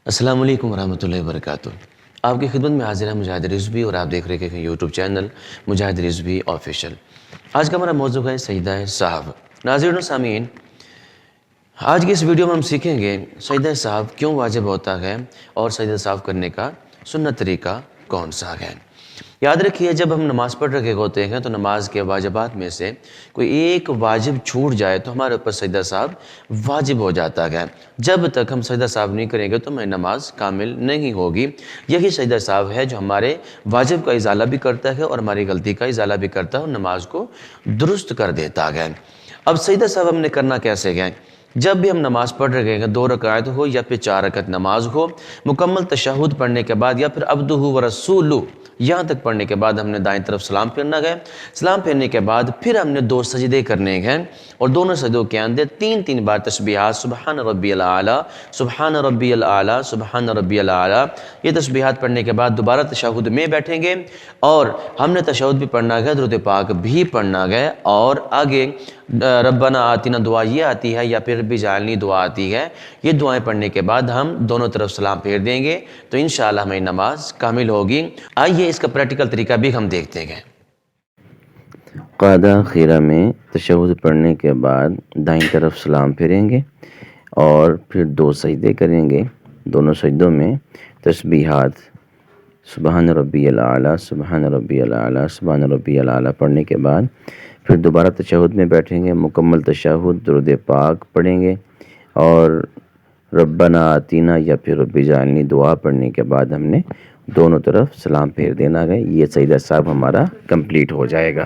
السلام علیکم ورحمۃ اللہ وبرکاتہ۔ آپ کی خدمت میں حاضر ہے مجاہد رضوی اور آپ دیکھ رہے ہیں یوٹیوب چینل مجاہد رضوی آفیشیل۔ آج کا ہمارا موضوع ہے سجدہ سہو۔ ناظرین و سامعین، آج کی اس ویڈیو میں ہم سیکھیں گے سجدہ سہو کیوں واجب ہوتا ہے اور سجدہ سہو کرنے کا سنت طریقہ کون سا ہے۔ یاد رکھیے، جب ہم نماز پڑھ رہے ہوتے ہیں تو نماز کے واجبات میں سے کوئی ایک واجب چھوٹ جائے تو ہمارے اوپر سجدہ سہو واجب ہو جاتا ہے۔ جب تک ہم سجدہ سہو نہیں کریں گے تو ہماری نماز کامل نہیں ہوگی۔ یہی سجدہ سہو ہے جو ہمارے واجب کا ازالہ بھی کرتا ہے اور ہماری غلطی کا ازالہ بھی کرتا ہے اور نماز کو درست کر دیتا ہے۔ اب سجدہ سہو ہم نے کرنا کیسے ہے؟ جب بھی ہم نماز پڑھ رہے ہیں، 2 رکعت ہو یا پھر 4 رکعت نماز ہو، مکمل تشہد پڑھنے کے بعد یا پھر عبدہ و رسولہ یہاں تک پڑھنے کے بعد ہم نے دائیں طرف سلام پھیرنا ہے۔ سلام پھیرنے کے بعد پھر ہم نے 2 سجدے کرنے ہیں اور دونوں سجدوں کے اندر 3 بار تسبیحات سبحان ربی الاعلیٰ، سبحان ربی الاعلیٰ، سبحان ربی الاعلیٰ، یہ تسبیحات پڑھنے کے بعد دوبارہ تشہد میں بیٹھیں گے اور ہم نے تشہد بھی پڑھنا ہے، درود پاک بھی پڑھنا ہے اور آگے ربنا آتنا دعا یہ آتی ہے یا پھر ربی جعلنی دعا آتی ہے۔ یہ دعائیں پڑھنے کے بعد ہم دونوں طرف سلام پھیر دیں گے تو انشاءاللہ ہماری نماز کامل ہوگی۔ آئیے اس کا پریکٹیکل طریقہ بھی ہم دیکھتے ہیں۔ قاعدہ خیرہ میں تشہد پڑھنے کے بعد دائیں طرف سلام پھیریں گے اور پھر 2 سجدے کریں گے۔ دونوں سجدوں میں تسبیحات سبحان ربی الاعلیٰ، سبحان ربی الاعلیٰ، سبحان ربی الاعلیٰ پڑھنے کے بعد پھر دوبارہ تشہد میں بیٹھیں گے، مکمل تشہد درود پاک پڑھیں گے اور ربنا آتینا یا پھر ربی جعلنی دعا پڑھنے کے بعد ہم نے دونوں طرف سلام پھیر دینا ہے۔ یہ سجدہ سہو ہمارا کمپلیٹ ہو جائے گا۔